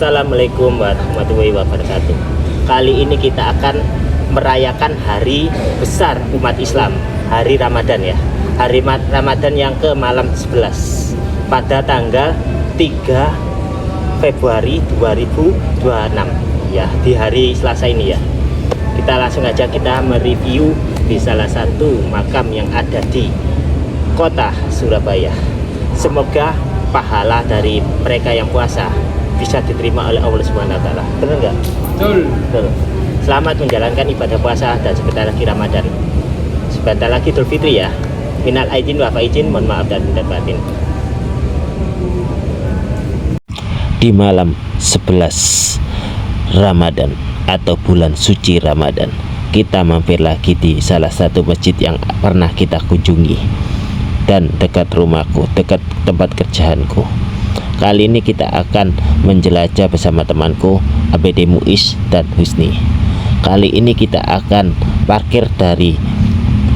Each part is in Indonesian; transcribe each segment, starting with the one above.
Assalamualaikum warahmatullahi wabarakatuh. Kali ini kita akan merayakan hari besar umat Islam, hari Ramadan ya. Hari Ramadan yang ke malam 11 pada tanggal 3 Februari 2026 ya, di hari Selasa ini ya. Kita langsung aja kita mereview di salah satu makam yang ada di kota Surabaya. Semoga pahala dari mereka yang puasa bisa diterima oleh Allah Subhanahu wa taala. Benar nggak? Betul. Selamat menjalankan ibadah puasa dan sebentar lagi Ramadan. Sebentar lagi Idul Fitri ya. Minal aidin wal faizin, mohon maaf dan minta batin. Di malam 11 Ramadan atau bulan suci Ramadan, kita mampir lagi di salah satu masjid yang pernah kita kunjungi dan dekat rumahku, dekat tempat kerjaanku. Kali ini kita akan menjelajah bersama temanku ABD Muiz dan Husni. Kali ini kita akan parkir dari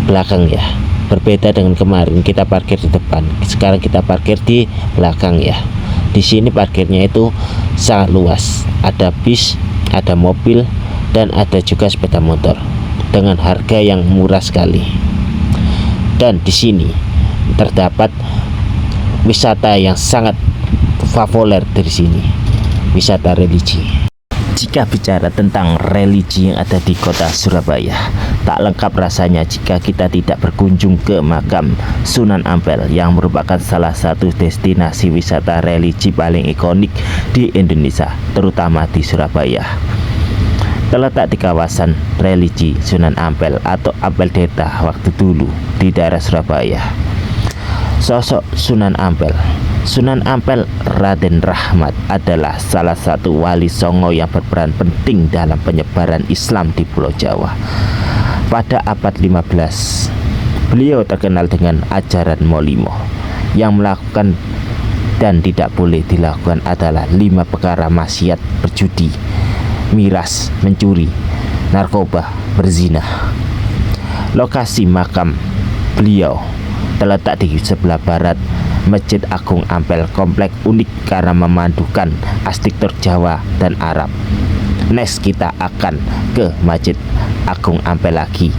belakang ya. Berbeda dengan kemarin kita parkir di depan, sekarang kita parkir di belakang ya. Di sini parkirnya itu sangat luas. Ada bis, ada mobil, dan ada juga sepeda motor dengan harga yang murah sekali. Dan di sini terdapat wisata yang sangat favorit dari sini, wisata religi. Jika bicara tentang religi yang ada di kota Surabaya, tak lengkap rasanya jika kita tidak berkunjung ke makam Sunan Ampel yang merupakan salah satu destinasi wisata religi paling ikonik di Indonesia, terutama di Surabaya. Terletak di kawasan religi Sunan Ampel atau Ampel Deta waktu dulu di daerah Surabaya. Sosok Sunan Ampel Raden Rahmat adalah salah satu wali songo yang berperan penting dalam penyebaran Islam di Pulau Jawa. Pada abad 15, beliau terkenal dengan ajaran Molimo yang melakukan dan tidak boleh dilakukan adalah 5 perkara maksiat: berjudi, miras, mencuri, narkoba, berzina. Lokasi makam beliau terletak di sebelah barat Masjid Agung Ampel. Komplek unik karena memadukan arsitektur Jawa dan Arab. Next kita akan ke Masjid Agung Ampel lagi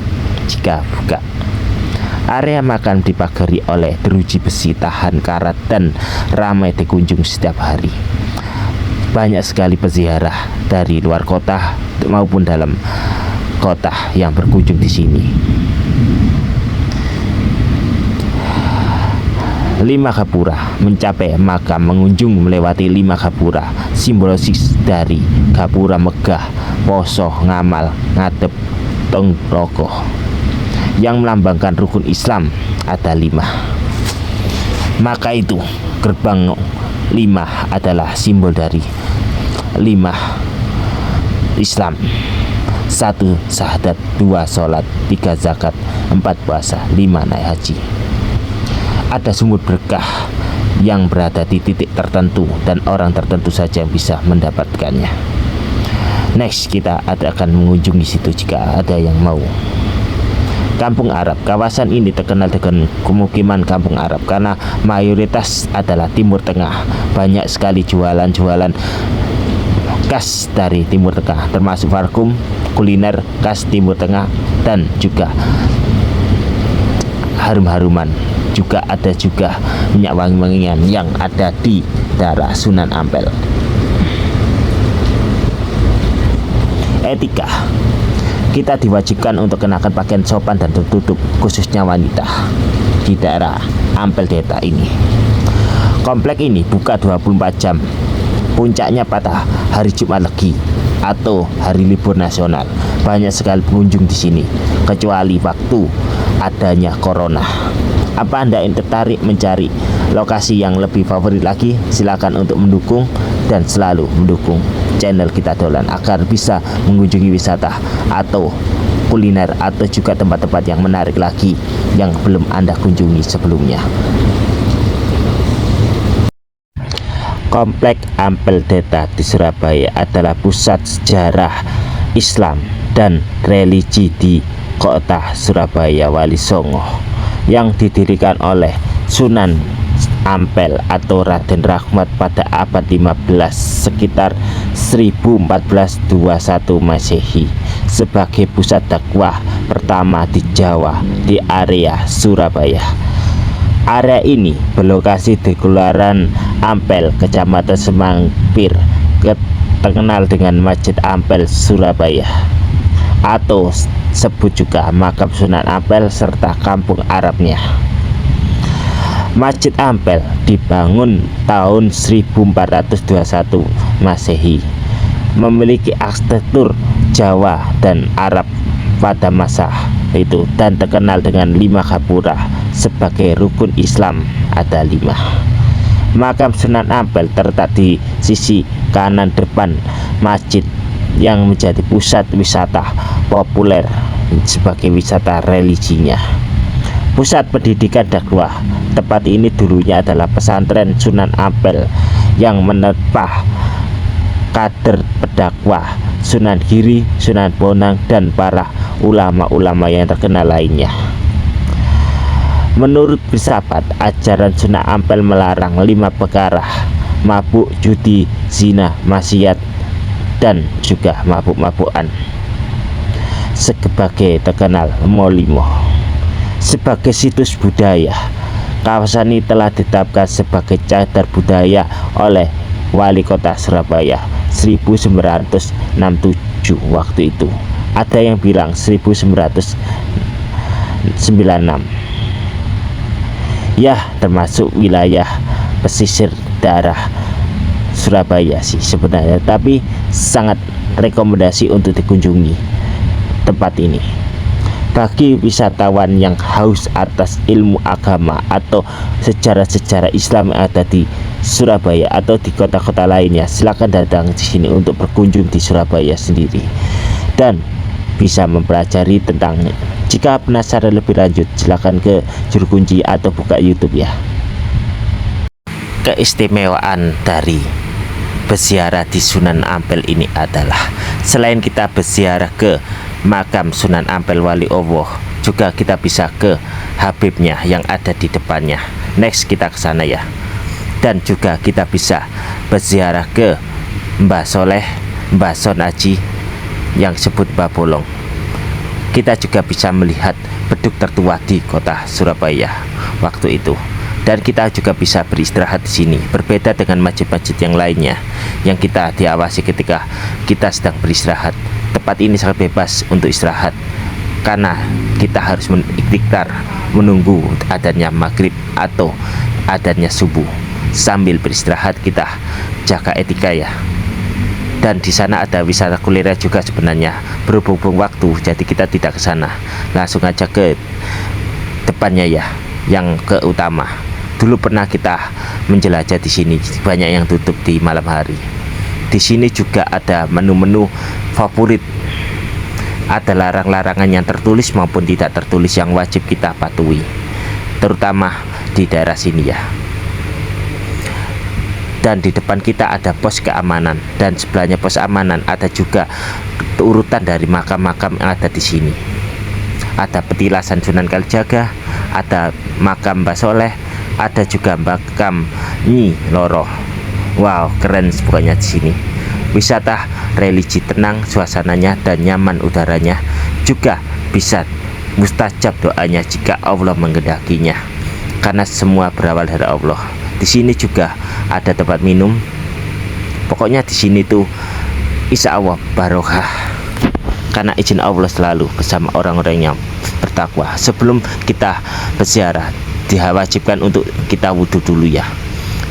jika buka. Area makam dipagari oleh jeruji besi tahan karat dan ramai dikunjung setiap hari. Banyak sekali peziarah dari luar kota maupun dalam kota yang berkunjung di sini. 5 gapura mencapai makam mengunjung melewati 5 gapura, simbolis dari gapura megah, poso, ngamal, ngadep, tongrogo, yang melambangkan rukun Islam ada 5. Maka itu gerbang 5 adalah simbol dari 5 Islam: 1 syahadat, 2 sholat, 3 zakat, 4 puasa, 5 naik haji. Ada sumur berkah yang berada di titik tertentu dan orang tertentu saja yang bisa mendapatkannya. Next kita akan mengunjungi situ jika ada yang mau. Kampung Arab. Kawasan ini terkenal dengan pemukiman kampung Arab karena mayoritas adalah Timur Tengah. Banyak sekali jualan-jualan khas dari Timur Tengah, termasuk parfum, kuliner khas Timur Tengah, dan juga harum-haruman. Juga ada juga minyak wangi-wangian yang ada di daerah Sunan Ampel. Etika. Kita diwajibkan untuk kenakan pakaian sopan dan tertutup, khususnya wanita di daerah Ampel Deta ini. Komplek ini buka 24 jam. Puncaknya pada hari Jumat Legi atau hari libur nasional. Banyak sekali pengunjung di sini, kecuali waktu adanya corona. Apa Anda yang tertarik mencari lokasi yang lebih favorit lagi? Silakan untuk mendukung dan selalu mendukung channel kita Dolan agar bisa mengunjungi wisata atau kuliner atau juga tempat-tempat yang menarik lagi yang belum Anda kunjungi sebelumnya. Komplek Ampel Deta di Surabaya adalah pusat sejarah Islam dan religi di kota Surabaya Wali Songo yang didirikan oleh Sunan Ampel atau Raden Rahmat pada abad 15 sekitar 1421 Masehi sebagai pusat dakwah pertama di Jawa di area Surabaya. Area ini berlokasi di Kelurahan Ampel, Kecamatan Semampir, terkenal dengan Masjid Ampel Surabaya, atau sebut juga Makam Sunan Ampel serta kampung Arabnya. Masjid Ampel dibangun tahun 1421 Masehi, memiliki arsitektur Jawa dan Arab pada masa itu, dan terkenal dengan 5 gapura sebagai rukun Islam ada 5. Makam Sunan Ampel terletak di sisi kanan depan masjid yang menjadi pusat wisata populer sebagai wisata religinya. Pusat pendidikan dakwah, tempat ini dulunya adalah pesantren Sunan Ampel yang menempa kader pedakwah Sunan Giri, Sunan Bonang, dan para ulama-ulama yang terkenal lainnya. Menurut filsafat, ajaran Sunan Ampel melarang 5 perkara: mabuk, judi, zina, maksiat, dan juga mabuk-mabukan. Sebagai terkenal Molimo sebagai situs budaya, kawasan ini telah ditetapkan sebagai cagar budaya oleh Wali Kota Surabaya 1967 waktu itu. Ada yang bilang 1996. Ya, termasuk wilayah pesisir daerah Surabaya sih sebenarnya, tapi sangat rekomendasi untuk dikunjungi tempat ini. Bagi wisatawan yang haus atas ilmu agama atau sejarah-sejarah Islam yang ada di Surabaya atau di kota-kota lainnya, silakan datang di sini untuk berkunjung di Surabaya sendiri dan bisa mempelajari tentang. Jika penasaran lebih lanjut, silakan ke Juru Kunci atau buka YouTube ya. Keistimewaan dari berziarah di Sunan Ampel ini adalah selain kita berziarah ke makam Sunan Ampel Wali Allah, juga kita bisa ke Habibnya yang ada di depannya. Next kita ke sana ya. Dan juga kita bisa berziarah ke Mbah Soleh, Mbah Son Aji yang disebut Mbah Bolong. Kita juga bisa melihat beduk tertua di kota Surabaya waktu itu. Dan kita juga bisa beristirahat di sini. Berbeda dengan masjid-masjid yang lainnya yang kita diawasi ketika kita sedang beristirahat. Tempat ini sangat bebas untuk istirahat karena kita harus mengikhtikar menunggu adanya maghrib atau adanya subuh. Sambil beristirahat kita jaga etika ya. Dan di sana ada wisata kuliner juga sebenarnya, berhubung waktu jadi kita tidak ke sana. Langsung aja ke depannya ya, yang ke utama. Dulu pernah kita menjelajah di sini, banyak yang tutup di malam hari. Di sini juga ada menu-menu favorit. Ada larang-larangan yang tertulis maupun tidak tertulis yang wajib kita patuhi, terutama di daerah sini ya. Dan di depan kita ada pos keamanan, dan sebelahnya pos amanan ada juga urutan dari makam-makam yang ada di sini. Ada petilasan Sunan Kalijaga, ada makam Mbah Soleh, ada juga makam Nyi Loro. Wow, keren pokoknya di sini. Wisata religi tenang suasananya dan nyaman udaranya. Juga bisa mustajab doanya jika Allah menghendakinya, karena semua berawal dari Allah. Di sini juga ada tempat minum. Pokoknya di sini tuh insya Allah barokah, karena izin Allah selalu bersama orang-orang yang bertakwa. Sebelum kita berziarah diwajibkan untuk kita wudhu dulu ya,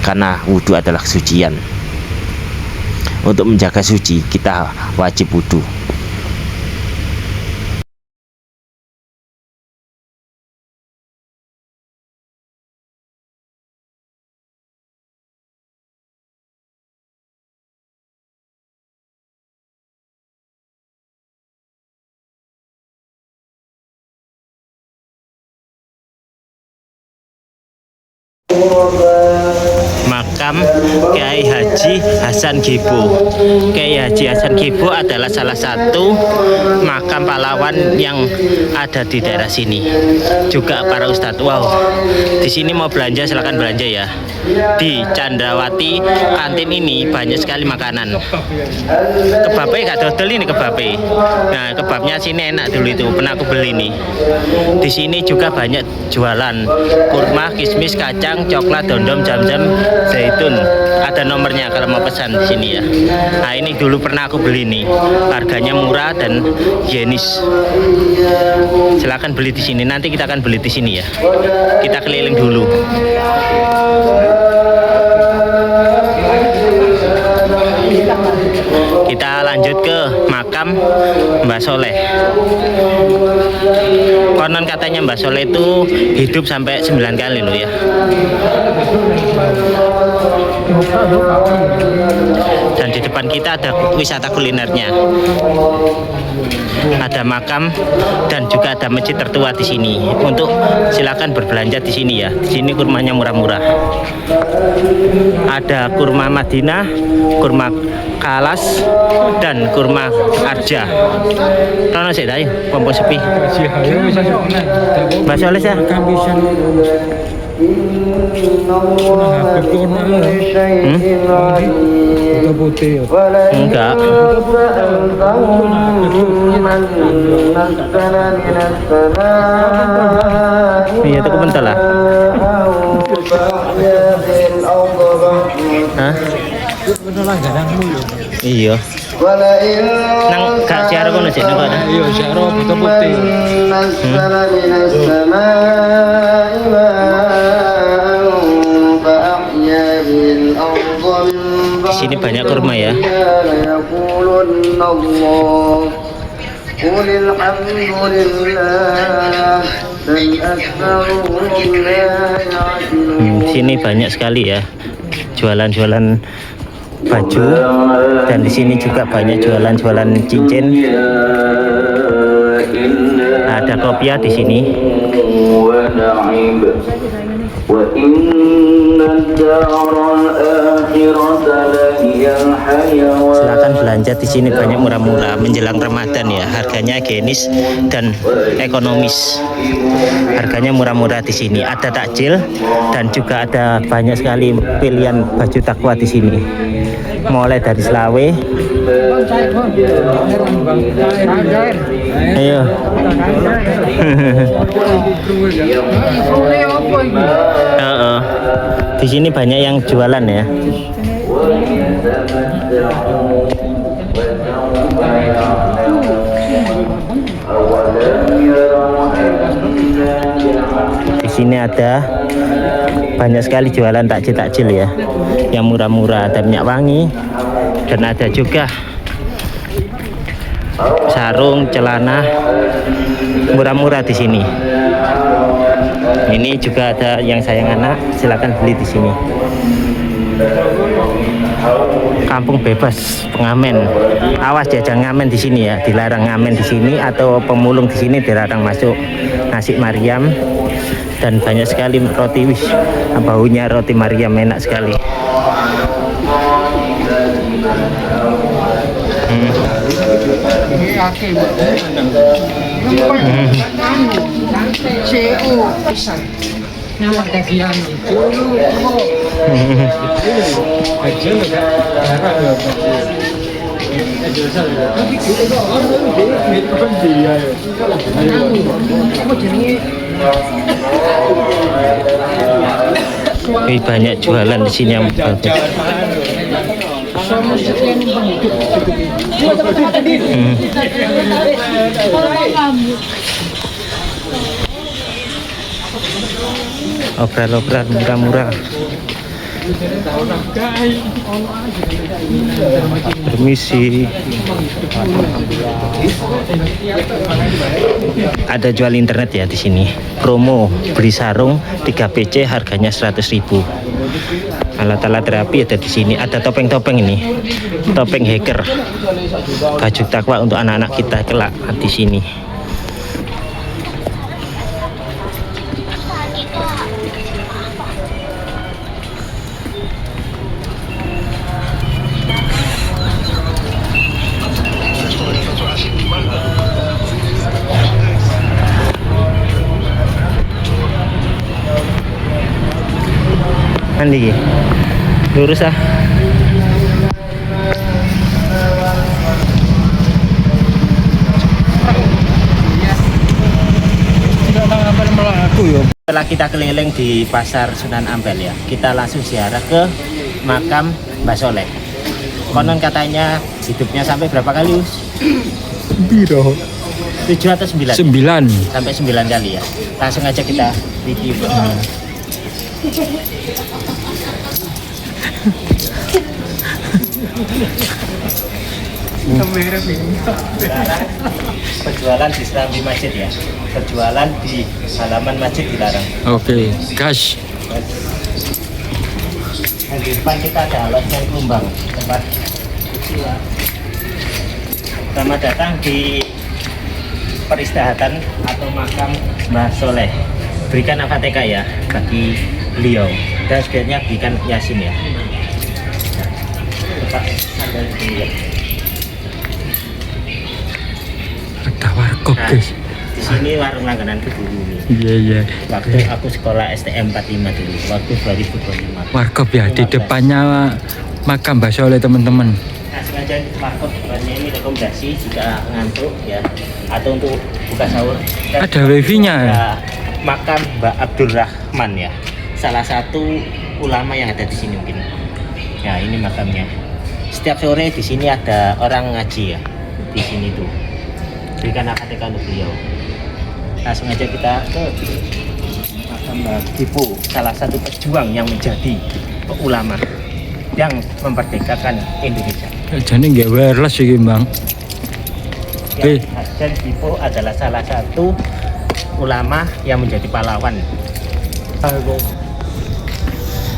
karena wudhu adalah kesucian. Untuk menjaga suci kita wajib wudhu. Makam Kiai Haji Hasan Gebo. Kiai Haji Hasan Gebo adalah salah satu makam pahlawan yang ada di daerah sini. Juga para ustadz. Wow, di sini mau belanja silahkan belanja ya. Di Candrawati kantin ini banyak sekali makanan. Kebabnya gak dodol ini kebabnya. Nah, kebabnya sini enak dulu itu, pernah aku beli nih. Di sini juga banyak jualan kurma, kismis, kacang, coklat, dondom, jam-jam, zaitun. Ada nomornya kalau mau pesan di sini ya. Nah, ini dulu pernah aku beli nih. Harganya murah dan higienis. Silakan beli di sini. Nanti kita akan beli di sini ya. Kita keliling dulu. Kita lanjut ke makam Mbah Soleh. Konon katanya Mbah Soleh itu hidup sampai 9 kali loh ya. Dan di depan kita ada wisata kulinernya. Ada makam dan juga ada masjid tertua di sini. Untuk silakan berbelanja di sini ya. Di sini kurmanya murah-murah. Ada kurma Madinah, kurma Kalas, dan kurma Arja. Tono sik ta yo, pompo sepi. Mbak Soleh ya. Enggak. Iya itu kebentar lah. Hah? Iya. Nang gak siar kono sik nang kono. Iya, siar foto putih. Di sini banyak kurma ya. Sini banyak sekali ya jualan-jualan baju, dan di sini juga banyak jualan-jualan cincin. Ada kopiah di sini. Silakan belanja di sini, banyak murah-murah menjelang Ramadan ya. Harganya higienis dan ekonomis. Harganya murah-murah di sini. Ada takjil dan juga ada banyak sekali pilihan baju takwa di sini. Mulai dari selawe. Ayo. Di sini banyak yang jualan ya. Di sini ada banyak sekali jualan takjil-takjil ya, yang murah-murah. Ada minyak wangi dan ada juga sarung, celana murah-murah di sini. Ini juga ada yang sayang anak, silakan beli di sini. Kampung bebas pengamen. Awas jajan ngamen di sini ya, dilarang ngamen di sini, atau pemulung di sini dilarang masuk. Nasi Maryam dan banyak sekali roti, wis baunya roti Maryam enak sekali. Banyak jualan di sini yang bagus. Obral-obral murah-murah. Permisi. Ada jual internet ya di sini. Promo beli sarung 3 PC harganya 100.000. Alat-alat terapi ada di sini. Ada topeng-topeng ini. Topeng hacker. Baju takwa untuk anak-anak kita kelak di sini. kanan nih. Lurus ah. Setelah kita keliling di pasar Sunan Ampel ya, kita langsung ziarah ke makam Mbah Soleh. Konon katanya hidupnya sampai berapa kali, Us? Biro 7 atau 9? 9. Sampai 9 kali ya. Langsung aja kita review. Perjualan di serambi masjid ya. Perjualan di halaman masjid dilarang. Oke, gas. Dan di depan kita ada loteng kumbang, tempat kecilan. Selamat datang di peristirahatan atau makam Mbah Soleh. Berikan Al-Fatihah ya bagi beliau, dan sebaiknya berikan Yasin ya. Lepas sandal dulu. Ada warkop, guys. Di sini warung langgananku dulu nih. Iya. Waktu aku sekolah STM 45 dulu, waktu 2025. Warkop ya, di depannya makam Mbah Soleh, teman-teman. Nah, sengaja warkop depannya ini rekomendasi jika ngantuk ya, atau untuk buka sahur. Ada wifi-nya ya? Ada makam Mbak Abdurrahman ya, salah satu ulama yang ada di sini mungkin. Ya, ini makamnya. Setiap sore di sini ada orang ngaji ya, di sini tuh. Berikan Al-Fatihah untuk beliau. Langsung aja kita ke makam Mbah Kipo, salah satu pejuang yang menjadi ulama yang memerdekakan Indonesia. Jadi nggak wireless sih, Bang. Ya, dan Kipo adalah salah satu ulama yang menjadi pahlawan.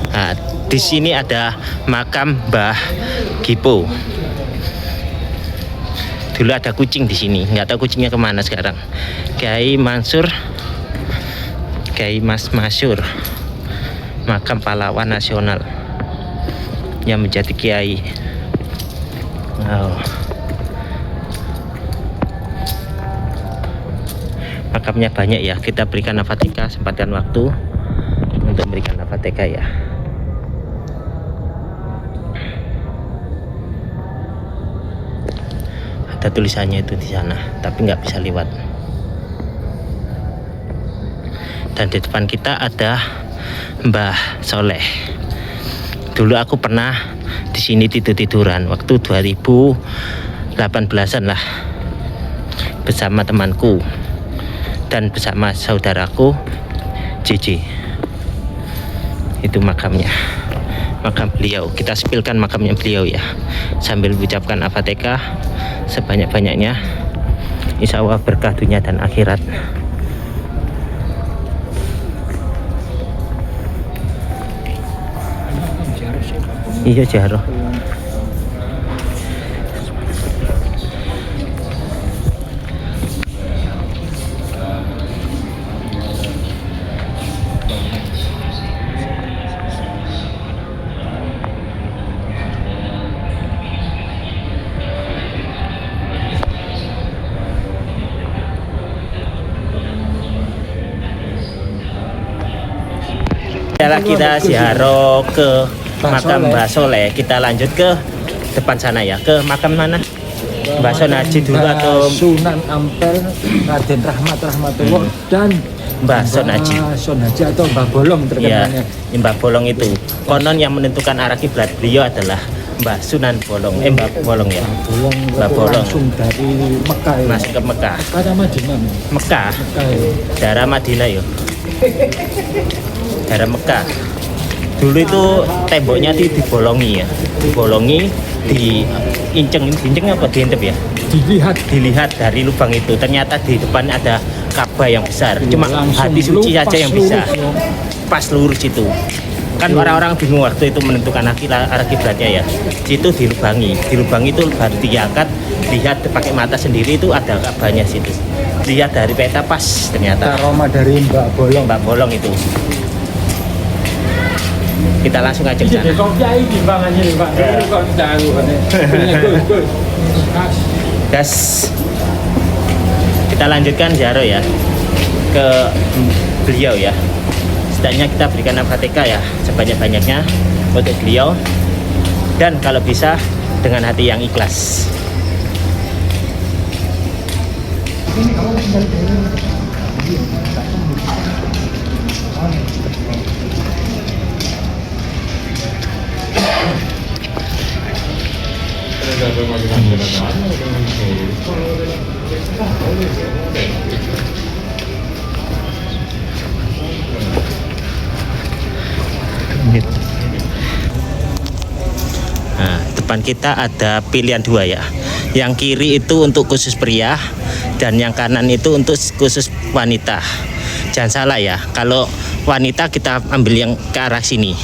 Nah, di sini ada makam Mbah Kipo. Dulu ada kucing di sini, nggak tahu kucingnya kemana sekarang. Kiai Mansur, Kiai Mas Masyur, makam pahlawan nasional yang menjadi kiai. Wow. Makamnya banyak ya, kita berikan Al-Fatihah, sempatkan waktu untuk memberikan Al-Fatihah ya. Ada tulisannya itu di sana, tapi nggak bisa lewat. Dan di depan kita ada Mbah Soleh. Dulu aku pernah di sini tidur-tiduran waktu 2018-an lah, bersama temanku dan bersama saudaraku JJ. Itu makamnya, makam beliau. Kita sepilkan makamnya beliau ya, sambil mengucapkan Al-Fatihah sebanyak-banyaknya, insya Allah berkah dunia dan akhirat. Iya, Jaro. Setelah kita ziarah ke makam Mbah Soleh, kita lanjut ke depan sana ya. Ke makam mana? Mbah Sonaji dulu atau Sunan Ampel Raden Rahmatullah dan Mbah Sonaji? Sonaji atau Mbah Bolong terkenalnya. Ya, Mbah Bolong itu. Konon yang menentukan arah kiblat beliau adalah Mbah Sunan Bolong. Mbah Bolong ya. Mbah Bolong. Langsung dari Mekah ya. Masuk ke Mekah. Mekah Madinah. Mekah. Ya. Daerah Madinah yo. Daerah Mekah. Dulu itu temboknya dibolongi ya, dibolongi, diinceng apa diintip ya? Dilihat dari lubang itu. Ternyata di depan ada Ka'bah yang besar. Cuma hati suci saja yang bisa. Pas lurus itu. Kan orang-orang bingung waktu itu menentukan arah kiblatnya ya. Situ dilubangi itu baru diangkat, lihat pakai mata sendiri itu ada Ka'bahnya situ. Lihat dari peta pas ternyata. Aroma dari Mbak Bolong itu. Kita langsung aja ke sana. Gas. Kita lanjutkan ziarah ya ke beliau ya. setidaknya kita berikan Al-Fatihah ya sebanyak-banyaknya untuk beliau, dan kalau bisa dengan hati yang ikhlas. Nah, depan kita ada pilihan dua ya. Yang kiri itu untuk khusus pria dan yang kanan itu untuk khusus wanita. Jangan salah ya, kalau wanita kita ambil yang ke arah sini.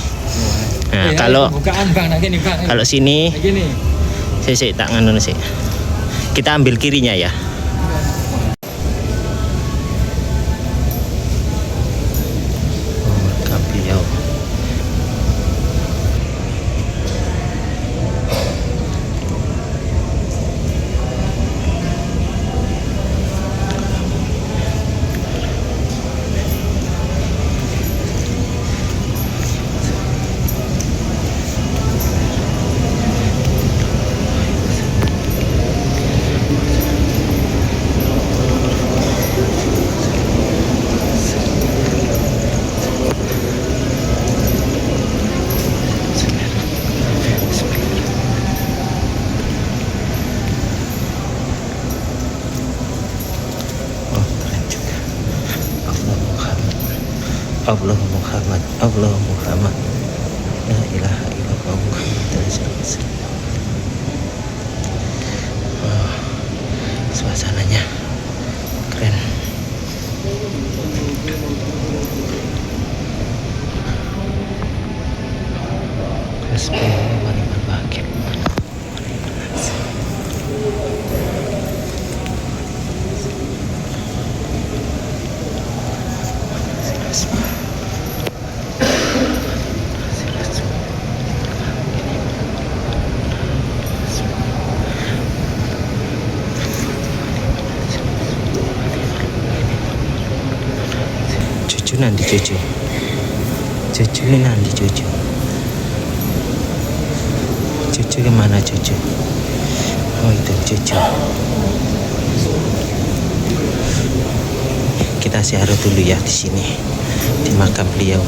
Nah, kalau bukaan bang, nah gini bang. kalau sini, Gini. sih tak nganu sih. Kita ambil kirinya ya. Oh, beliau. Allah Muhammad, Allah Muhammad, la ilaha illallah Muhammadur Rasulullah. Wah, suasananya keren. Bismillahirrahmanirrahim. Cucu nanti cucu ini nanti cucu kemana cucu? Oh itu cucu. Kita ziarah dulu ya di sini, di makam beliau.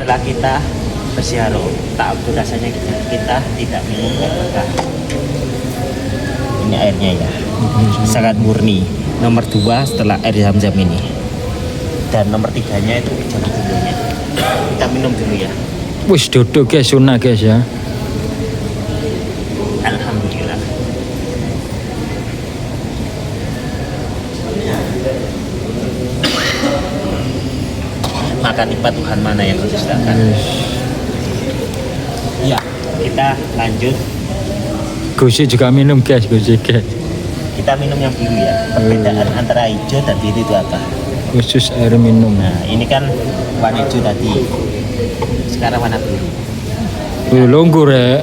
Setelah kita berziarah, tak rasanya kita tidak minum air berkah. Ini airnya ya, sangat murni. Nomor 2 setelah air zam-zam ini, dan nomor 3-nya itu jalan dulunya. Kita minum dulu ya. Wis duduk guys, sunnah guys ya. Alhamdulillah. Maka tipe Tuhan mana yang kau dustakan? Ya, kita lanjut Gusi juga minum guys, Gusi guys. Kita minum yang biru ya. Perbedaan antara hijau dan biru itu apa? Khusus air minum. Nah, ini kan warna hijau tadi. Sekarang warna biru. Longgur ya.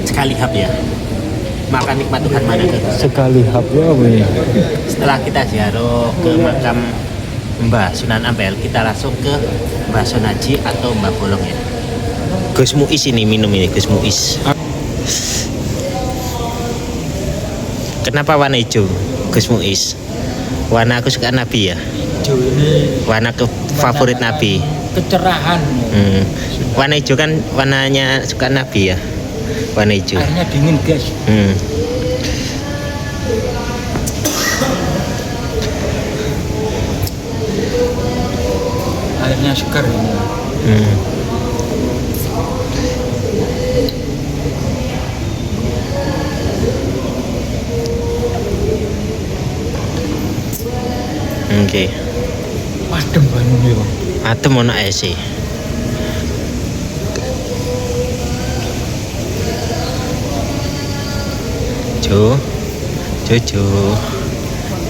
Sekali hap ya. Makan nikmat Tuhan mana ke? Sekali hap ya ini. Setelah kita ziarah ke makam Mbah Sunan Ampel, kita langsung ke Mbah Sonaji atau Mbah Bolong ya. Gus Muis ini minum ini, Gus Muis. Kenapa warna hijau, Gus Muis? Warna kesukaan Nabi ya? Hijau ini Warna favorit Nabi. kecerahan. Warna hijau kan warnanya suka Nabi ya? Warna hijau. Airnya dingin guys. Airnya segar ini. Oke. Adem banget ya. Adem ono AC. Jo. Jo. Jo.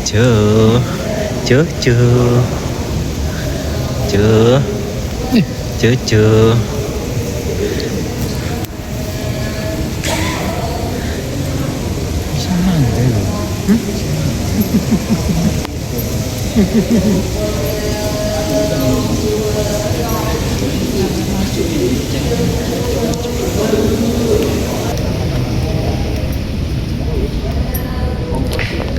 Jo. Jo. Jo. Jo. Jo. Bisa manggil.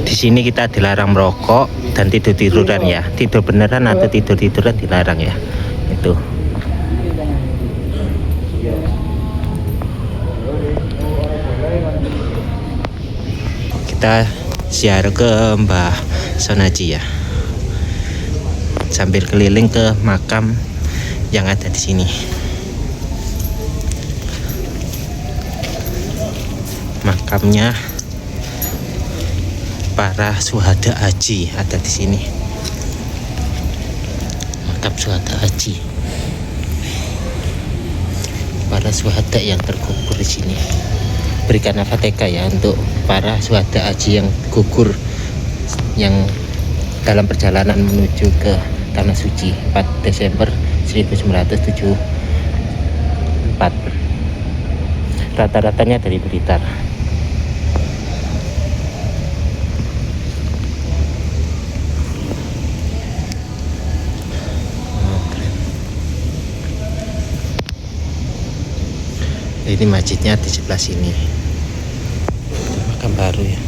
Di sini kita dilarang merokok dan tidur-tiduran ya. Tidur beneran atau tidur-tiduran dilarang ya. Itu. Kita ziarah ke Mbah Sonaji ya. Sambil keliling ke makam yang ada di sini. Makamnya para syuhada haji ada di sini. Makam syuhada haji. Para syuhada yang terkubur di sini. Berikan Al-Fatihah ya untuk para syuhada haji yang gugur yang dalam perjalanan menuju ke Tanah Suci 4 Desember 1974. Rata-ratanya dari Blitar. Ini masjidnya di sebelah sini. Makam baru ya.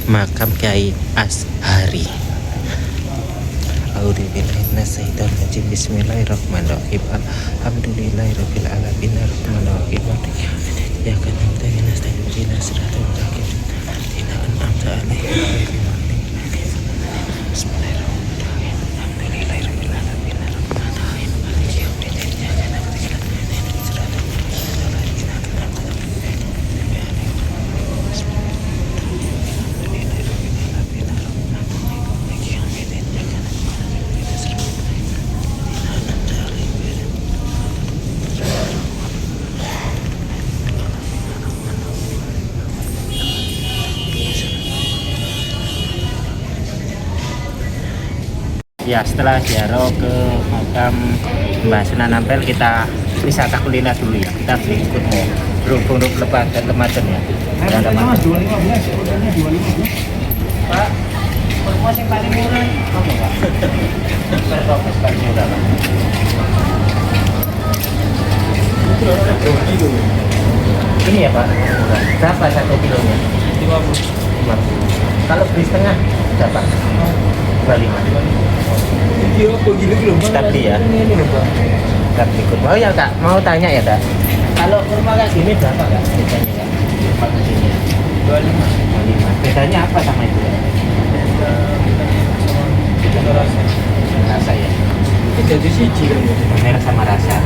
Makam Kiai Ashari. A'udzubillahiminasyaitonirrajim. Bismillahirrahmanirrahim. Alhamdulillahirabbil alamin arrahmanirrahim. Ya kan nasta'inu siratal mustaqim. Inna an'amta 'alaihim ghairil maghdubi 'alaihim. Bismillahirrahmanirrahim. Alhamdulillahirabbil alamin arrahmanirrahim. Maliki yaumiddin. Iyyaka na'budu wa iyyaka nasta'in. Siratal mustaqim. Ya, setelah ziarah ke makam Mbah Sunan Ampel, kita wisata kuliner dulu ya. Kita berikut berhubung lepas dan Ramadan ya. Ada Mas 215, ordernya 215. Pak, promosi paling murah apa, Pak? Promosi paling murah, Pak. Ini ya, Pak. Berapa 1 kilonya? Kalau beli setengah berapa? 25. Iya, apa gini loh, Bang? Kita beli ya. Ini loh, Bang. Kita beli kurma. Oh ya Kak, mau tanya ya Kak. Kalau kurma kayak gini berapa Kak? Bedanya Kak? Kurma kayak gini. 25. Bedanya apa sama itu Kak? Rasa ya. Ini jadi siji kan. Merah sama rasa.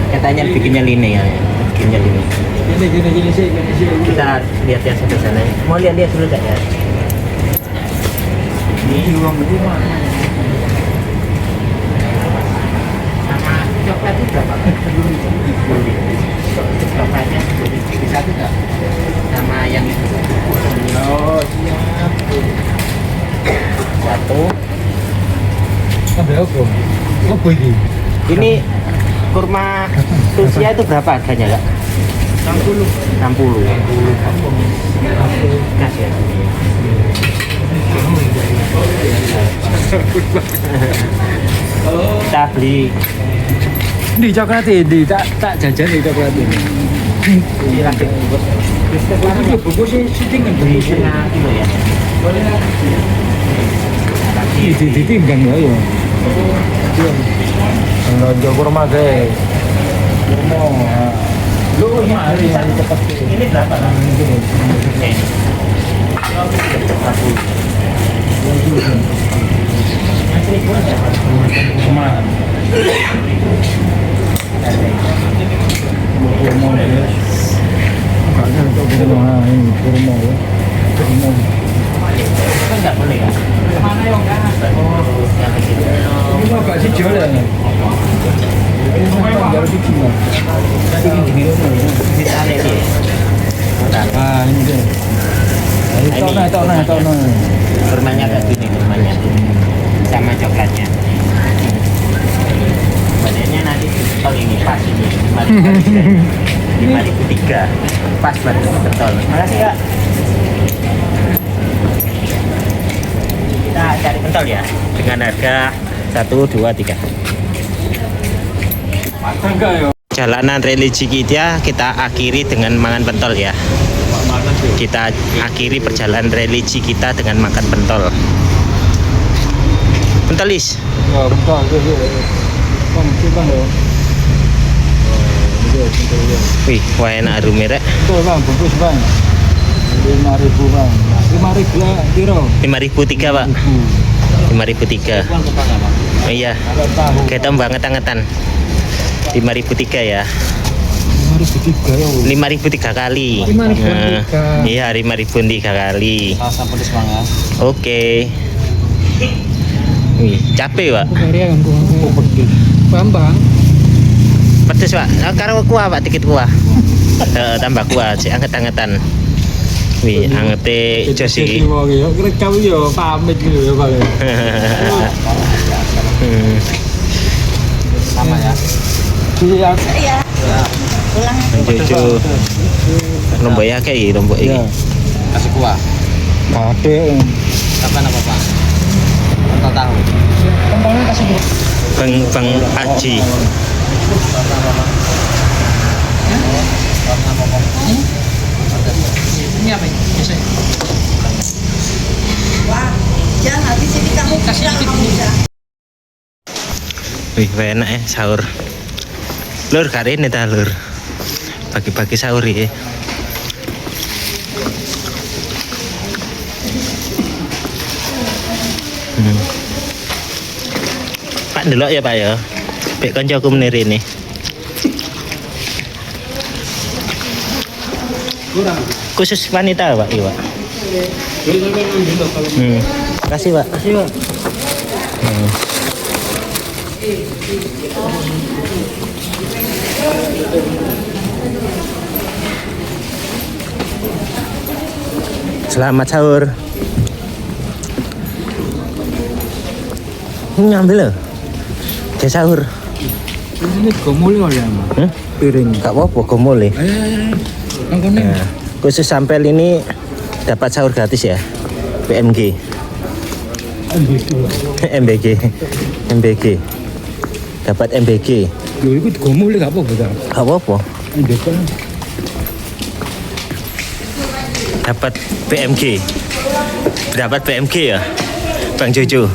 Katanya bikinnya line ya. Bikinnya line. Gini sih. Kita lihat yang sebelah sana. Mau lihat-lihat dulu Kak ya? Ini uang itu mana? Sama coklat itu berapa? Coklatnya bisa juga. Sama yang itu. Oh, siap. Satu. Ada apa? Apa ini? Ini kurma Rusia itu berapa harganya Kak? 60. 60. Kasih ya. Kita beli Di coklat ini, tak jajan di coklat ini. ini lagi Ini bungkusnya syuting kan beli bungkusnya. setengah kilo ya. Ini ditimbang ya ya. Nggak kurma deh. Kurma. Lu mari yang cepat. Ini berapa Kak? Ini. Asli pun berapa? Kurma. Kurma ya. Karena untuk kurma ini kurma ya. Kurma. Kan nggak boleh Kak? Mana yang nggak? Oh, yang kecil. Ini mau gak sih jual ya? Ini mau jual di sini. Di sana ini. Ah ini deh. Tahu. Kurmanya kayak gini kurmanya. Sama coklatnya. Badannya nanti betul ini pas ini. 5.300. Pas banget betul. Makasih Kak. Kita cari pentol ya dengan harga 1, 2, 3. Enggak ya. Jalanan religi kita akhiri dengan makan pentol ya. Kita akhiri perjalanan religi kita dengan makan pentol. Pentolis. Ya, bentar. Bang, bang ya. Wih, wah enak aromanya rek. Betul bang, bungkus bang. 5.000 bang. 5.000 lah, kilo. 5.003 Pak. 5.003. Oh iya. Kita banget angetan. 5.003 ya. 5.003 ya. 5.003 kali. 5.003. Iya, 5.003 kali. Asam pedes banget. Oke. Wih, capek Pak. Harian gua pedes. Bambang. Pedes Pak. Karo kuah Pak, dikit kuah. Tambah kuah, sih anget-angetan. Wih, angete jos iki. Ya, kira kamu ya pamit gitu ya, Pak. Sama ya. Iya. Iya. Pulang. Cucu. Lombok ya kayak lombok iki. Kasih kuah. Pade. Kapan apa, Pak? Pentol tahu. Pentolnya kasih kuah. Bang Aji. Ini apa ini? Wah, jangan habis ini kamu kasih bisa. Wih, enak ya sahur. Lur, kali ini dah lur. Pagi-pagi sahur ya. Pak delok ya Pak ya. Pek kancaku menir ini. Khusus wanita Pak, iya Pak. Kasih Pak. Kasih, Pak. Selamat sahur. Ngambil loh. Dia sahur. Ini gomol ya, Mas. Piring. Gak apa-apa, gomol ya. Ayo. Angkone. Nah, khusus sampel ini dapat sahur gratis ya. PMG. MBG. Dapat MBG. Yo iku gomol gak apa-apa ta. Gak apa-apa. Ndek kan. Dapat PMG. Dapat PMG ya, Bang Jojo.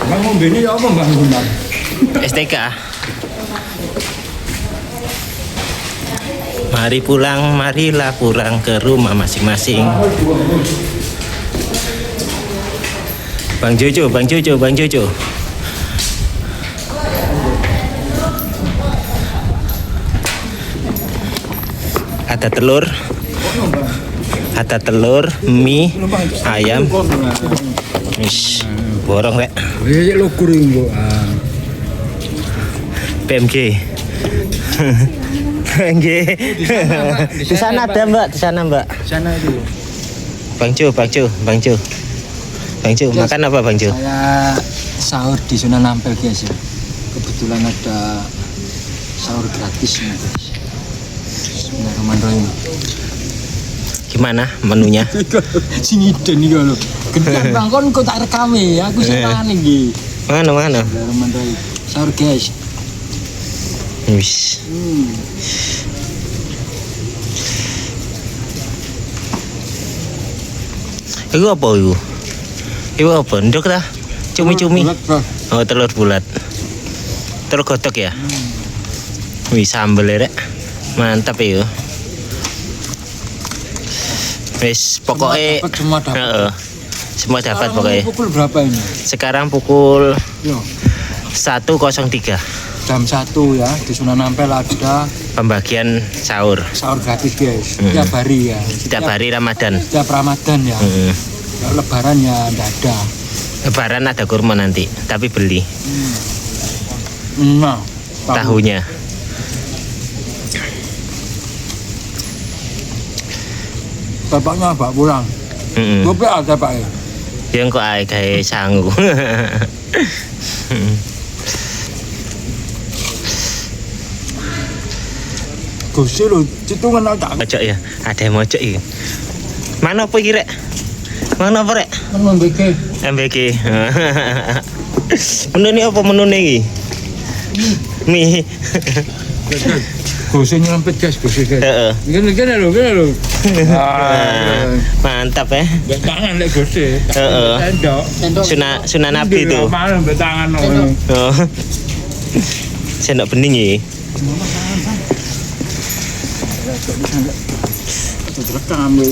Bang ngombe ini ya apa Bang Gunar? STK. Mari pulang, marilah pulang ke rumah masing-masing. Bang Jojo, Bang Jojo, Bang Jojo. Ada telur, mie, ayam. Ish, borong rek. Iya lo kuring bu. PMG. PMG. Di sana ada Mbak, di sana Mbak. Sana itu. Bang Jo, makan apa Bang Jo? Saya sahur di Sunan Ampel guys ya. Kebetulan ada sahur gratis nih guys. Bismillahirrahmanirrahim. Gimana menunya? Sing iden iki lho. Gendan Bang kon kok tak rekam ya. Aku sing mangan iki. Mana? Bismillahirrahmanirrahim. Sahur guys. Wis. Iku apa iku? Iku apa? Nduk ta? Cumi-cumi. Oh, telur bulat. Telur godok ya? Wih, sambel rek. Mantap iku. Wis, pokoknya Semua dapat. heeh. Semua dapat pokoknya. Pukul berapa ini? Sekarang pukul Yo, 1.03. jam 1 ya di Sunan Ampel ada Pembagian sahur sahur gratis guys. Tiap hari ya. setiap hari Ramadan. Setiap Ramadan ya. Kalau Lebaran ya enggak ada. Lebaran ada kurma nanti, tapi beli Nah, tahunya. bapaknya bawa pulang. Heeh. Gue ada pak ya. Yang kok ae gawe sangu. Gusti lo, citungan tak. Mojok ya, ada yang mojok iki. Mana apa iki rek? Mana apa rek? Kan membeke. MBG. Menu ini apa menu ini? Mie. Gusti nyelempet guys, Gusti guys. Heeh. Gini lo. Mantap ya. Mbak tangan lek Gusti. Heeh. Sendok. Sunan Nabi itu. Mana mbak tangan no. Oh. Sendok bening ya. Rekam